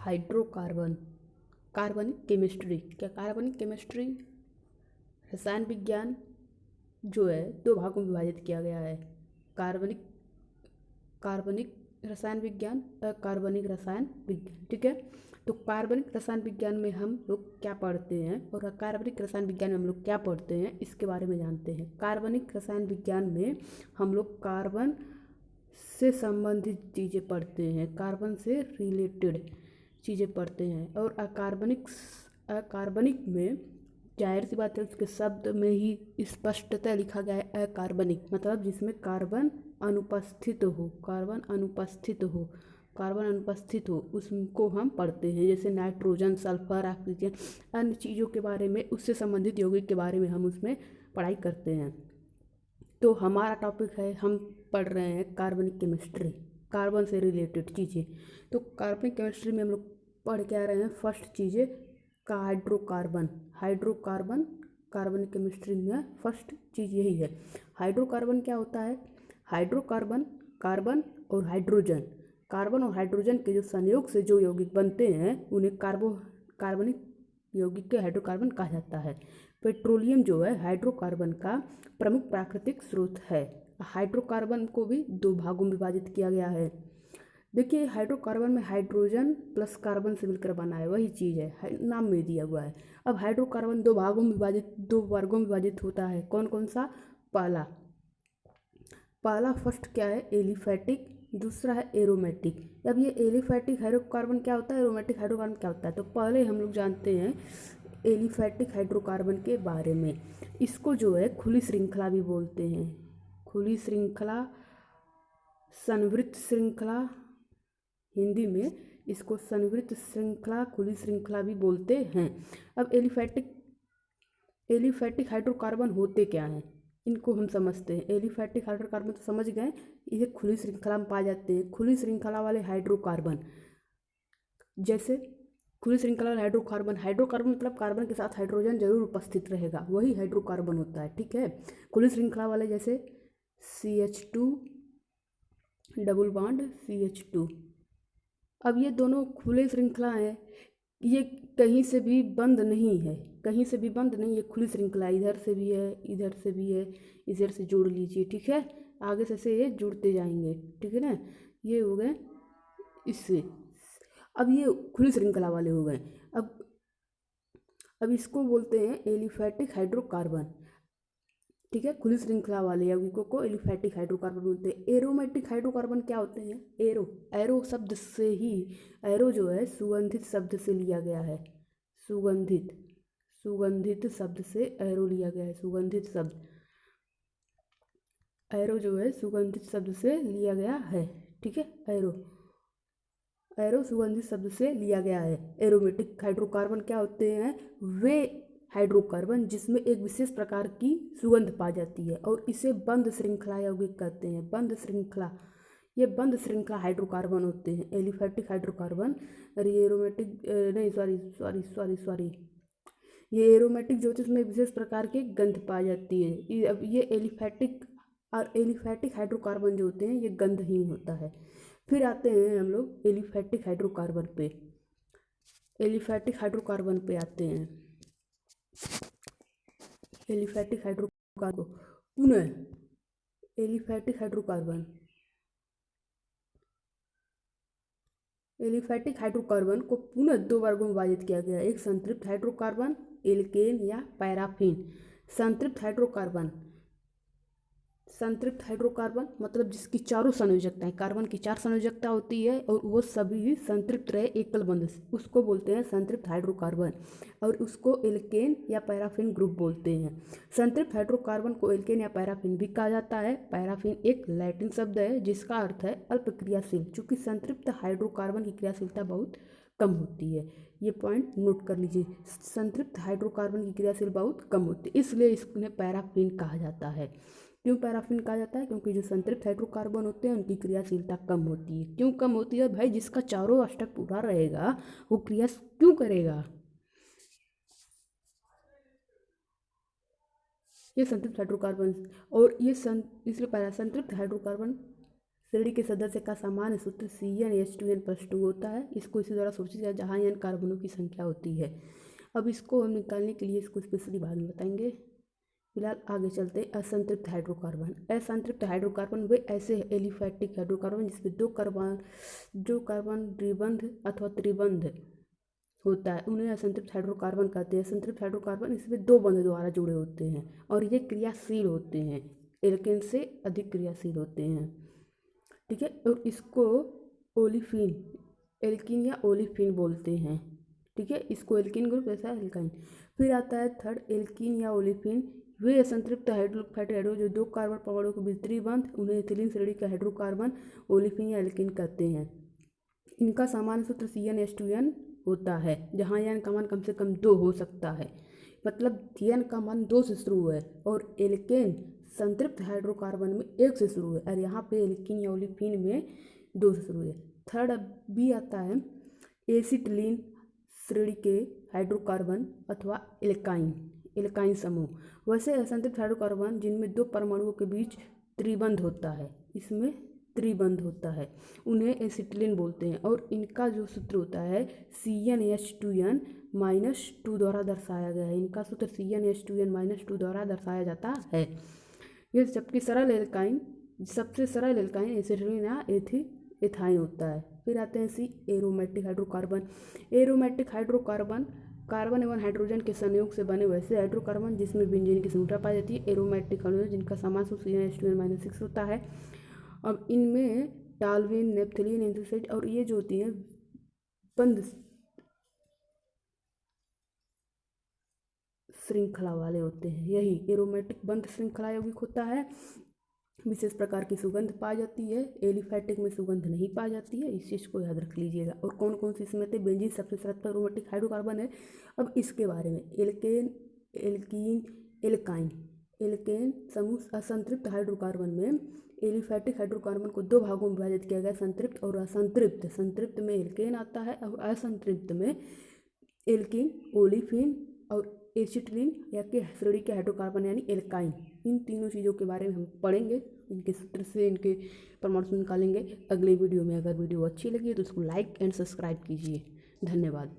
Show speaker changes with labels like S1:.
S1: Hydrocarbon, कार्बनिक chemistry. क्या कार्बनिक केमिस्ट्री रसायन विज्ञान जो है दो भागों में विभाजित किया गया है, कार्बनिक कार्बनिक रसायन विज्ञान, अकार्बनिक रसायन विज्ञान। ठीक है, तो कार्बनिक रसायन विज्ञान में हम लोग क्या पढ़ते हैं और अकार्बनिक रसायन विज्ञान में हम लोग क्या पढ़ते हैं, इसके बारे में जानते हैं। कार्बनिक रसायन विज्ञान में हम लोग कार्बन से संबंधित चीज़ें पढ़ते हैं, कार्बन से रिलेटेड चीज़ें पढ़ते हैं। और अकार्बनिक में जाहिर सी बात है उसके शब्द में ही स्पष्टतः लिखा गया है अकार्बनिक, मतलब जिसमें कार्बन अनुपस्थित हो, कार्बन अनुपस्थित हो उसको हम पढ़ते हैं। जैसे नाइट्रोजन, सल्फर, ऑक्सीजन, अन्य चीज़ों के बारे में, उससे संबंधित यौगिक के बारे में हम उसमें पढ़ाई करते हैं। तो हमारा टॉपिक है, हम पढ़ रहे हैं कार्बनिक केमिस्ट्री, कार्बन से रिलेटेड चीज़ें। तो कार्बनिक केमिस्ट्री में हम लोग पढ़ के आ रहे हैं फर्स्ट चीज़ें का हाइड्रोकार्बन कार्बनिक केमिस्ट्री में फर्स्ट चीज़ यही है। हाइड्रोकार्बन क्या होता है? हाइड्रोकार्बन कार्बन और हाइड्रोजन के जो संयोग से जो यौगिक बनते हैं उन्हें कार्बनिक यौगिक के हाइड्रोकार्बन कहा जाता है। पेट्रोलियम जो है हाइड्रोकार्बन का प्रमुख प्राकृतिक स्रोत है। हाइड्रोकार्बन को भी दो भागों में विभाजित किया गया है। देखिए, हाइड्रोकार्बन में हाइड्रोजन प्लस कार्बन से मिलकर बना है, वही चीज़ है, नाम में दिया हुआ है। अब हाइड्रोकार्बन दो वर्गों में विभाजित होता है। कौन कौन सा? पहला फर्स्ट क्या है? एलिफैटिक, दूसरा है एरोमेटिक। अब ये एलिफैटिक हाइड्रोकार्बन क्या होता है, एरोमेटिक हाइड्रोकार्बन क्या होता है, तो पहले हम लोग जानते हैं एलिफैटिक हाइड्रोकार्बन के बारे में। इसको जो है खुली श्रृंखला भी बोलते हैं, खुली श्रृंखला, संवृत श्रृंखला, हिंदी में इसको संवृत श्रृंखला, खुली श्रृंखला भी बोलते हैं। अब एलिफैटिक हाइड्रोकार्बन होते क्या हैं, इनको हम समझते हैं। एलिफैटिक हाइड्रोकार्बन तो समझ गए, ये खुली श्रृंखला में पाए जाते हैं। खुली श्रृंखला वाले हाइड्रोकार्बन, जैसे खुली श्रृंखला वाले हाइड्रोकार्बन मतलब कार्बन के साथ हाइड्रोजन जरूर उपस्थित रहेगा, वही हाइड्रोकार्बन होता है। ठीक है, खुली श्रृंखला वाले जैसे CH2 डबल बॉन्ड CH2। अब ये दोनों खुले श्रृंखला हैं, ये कहीं से भी बंद नहीं है, ये खुली श्रृंखला, इधर से भी है, इधर से भी है, इधर से जोड़ लीजिए। ठीक है, आगे से ये जुड़ते जाएंगे। ठीक है ना, ये हो गए इससे। अब ये खुली श्रृंखला वाले हो गए। अब इसको बोलते हैं एलिफैटिक हाइड्रोकार्बन। ठीक है, खुली श्रृंखला वाले यौगिकों को एलिफैटिक हाइड्रोकार्बन बोलते हैं। एरोमेटिक हाइड्रोकार्बन क्या होते हैं? एरो शब्द से ही, एरो जो है सुगंधित शब्द से लिया गया है, सुगंधित शब्द से एरो लिया गया है, एरो जो है सुगंधित शब्द से लिया गया है। ठीक है, एरो सुगंधित शब्द से लिया गया है। एरोमेटिक हाइड्रोकार्बन क्या होते हैं? वे हाइड्रोकार्बन जिसमें एक विशेष प्रकार की सुगंध पाई जाती है और इसे बंद श्रृंखला यौगिक कहते हैं। ये बंद श्रृंखला हाइड्रोकार्बन होते हैं, एलिफैटिक हाइड्रोकार्बन। और ये एरोमेटिक नहीं, सॉरी, ये एरोमेटिक जो होते हैं उसमें विशेष प्रकार की गंध पाई जाती है। अब ये एलिफैटिक हाइड्रोकार्बन जो होते हैं ये गंधहीन होता है। फिर आते हैं हम लोग एलिफैटिक हाइड्रोकार्बन पे आते हैं। एलिफैटिक हाइड्रोकार्बन पुनः एलिफैटिक हाइड्रोकार्बन को पुनः दो वर्गों में विभाजित किया गया है। एक संतृप्त हाइड्रोकार्बन, एल्केन या पैराफिन। संतृप्त हाइड्रोकार्बन मतलब जिसकी चारों संयोजकताएं, कार्बन की 4 संयोजकता होती है और वो सभी संतृप्त रहे एकल बंध से, उसको बोलते हैं संतृप्त हाइड्रोकार्बन, और उसको एल्केन या पैराफिन ग्रुप बोलते हैं। संतृप्त हाइड्रोकार्बन को एल्केन या पैराफिन भी कहा जाता है। पैराफिन एक लैटिन शब्द है जिसका अर्थ है अल्प क्रियाशील, चूँकि संतृप्त हाइड्रोकार्बन की क्रियाशीलता बहुत कम होती है। ये पॉइंट नोट कर लीजिए, संतृप्त हाइड्रोकार्बन की क्रियाशील बहुत कम होती है, इसलिए इसमें पैराफिन कहा जाता है। क्यों पैराफिन कहा जाता है? क्योंकि जो संतृप्त हाइड्रोकार्बन होते हैं उनकी क्रियाशीलता कम होती है। क्यों कम होती है भाई? जिसका चारों अष्टक पूरा रहेगा वो क्रिया क्यों करेगा? ये संतृप्त हाइड्रोकार्बन, और ये इसलिए संतृप्त हाइड्रोकार्बन श्रेणी के सदस्य का सामान्य सूत्र CnH2n+2 होता है। इसको इसी द्वारा सूचित किया जहाँ n कार्बनों की संख्या होती है। अब इसको हम निकालने के लिए इसको स्पेशली बाद में बताएंगे। फिलहाल आगे चलते हैं। असंतृप्त हाइड्रोकार्बन। असंतृप्त हाइड्रोकार्बन वे ऐसे एलिफैटिक हाइड्रोकार्बन जिसमें दो कार्बन द्विबंध अथवा त्रिबंध होता है, उन्हें असंतृप्त हाइड्रोकार्बन कहते हैं। असंतृप्त हाइड्रोकार्बन इसमें दो बंध द्वारा जुड़े होते हैं और ये क्रियाशील होते हैं, एल्केन से अधिक क्रियाशील होते हैं। ठीक है, और इसको ओलिफिन, एल्कीन या ओलिफिन बोलते हैं। ठीक है, इसको एल्कीन ग्रुप, ऐसा एल्काइन। फिर आता है थर्ड, एल्कीन या ओलिफिन। वे असंतृप्त फैटी हाइड्रो जो दो कार्बन परमाणुओं के बीच त्रिबंध, उन्हें इथिलीन श्रेणी का हाइड्रोकार्बन ओलिफिन या एल्कीन कहते हैं। इनका सामान्य सूत्र CnH2n होता है, जहाँ n का मान कम से कम 2 हो सकता है। मतलब n का मान 2 से शुरू है और एल्केन संतृप्त हाइड्रोकार्बन में 1 से शुरू है और यहाँ पे एल्कीन या ओलिफिन में 2 से शुरू है। थर्ड बी आता है एसिटिलीन श्रेणी के हाइड्रोकार्बन अथवा एल्काइन समूह। वैसे असंतृप्त हाइड्रोकार्बन जिनमें दो परमाणुओं के बीच त्रिबंध होता है, इसमें त्रिबंध होता है, उन्हें एसिटिलीन बोलते हैं और इनका जो सूत्र होता है CnH2n-2 द्वारा दर्शाया गया है। इनका सूत्र CnH2n-2 द्वारा दर्शाया जाता है। यह जबकि सरल एल्काइन, सबसे सरल एल्काइन एसिटिलीन या एथाइन होता है। फिर आते हैं C, aromatic hydrocarbon. Aromatic hydrocarbon carbon एवं हाइड्रोजन के संयोग से बने वैसे हाइड्रोकार्बन जिसमें बेंजीन की संरचना पाई जाती है। एरोमेटिक हाइड्रोजन जिनका सामान्य सूत्र CnH2n-6 होता है। अब इनमें टालविन, नेप्थलीन, एंथ्रेसाइट और ये जो होती हैं बंद श्रृंखला वाले होते हैं। यही एरोमेटिक बंद श्रृंखला यौगिक होता है। विशेष प्रकार की सुगंध पाई जाती है, एलिफैटिक में सुगंध नहीं पाई जाती है, इस चीज़ को याद रख लीजिएगा। और कौन कौन सी इसमें थे? बेंजीन सबसे सरल एरोमेटिक हाइड्रोकार्बन है। अब इसके बारे में एल्केन, एल्कीन, एल्केन समूह असंतृप्त हाइड्रोकार्बन में एलिफैटिक हाइड्रोकार्बन को दो भागों में विभाजित किया गया, संतृप्त और असंतृप्त। संतृप्त में एल्केन आता है और असंतृप्त में एल्कीन, ओलिफिन और एसिटिलीन या के श्रेणी के हाइड्रोकार्बन यानी एल्काइन। इन तीनों चीज़ों के बारे में हम पढ़ेंगे, इनके सूत्र से इनके परमाणु से निकालेंगे अगले वीडियो में। अगर वीडियो अच्छी लगी तो उसको लाइक एंड सब्सक्राइब कीजिए। धन्यवाद।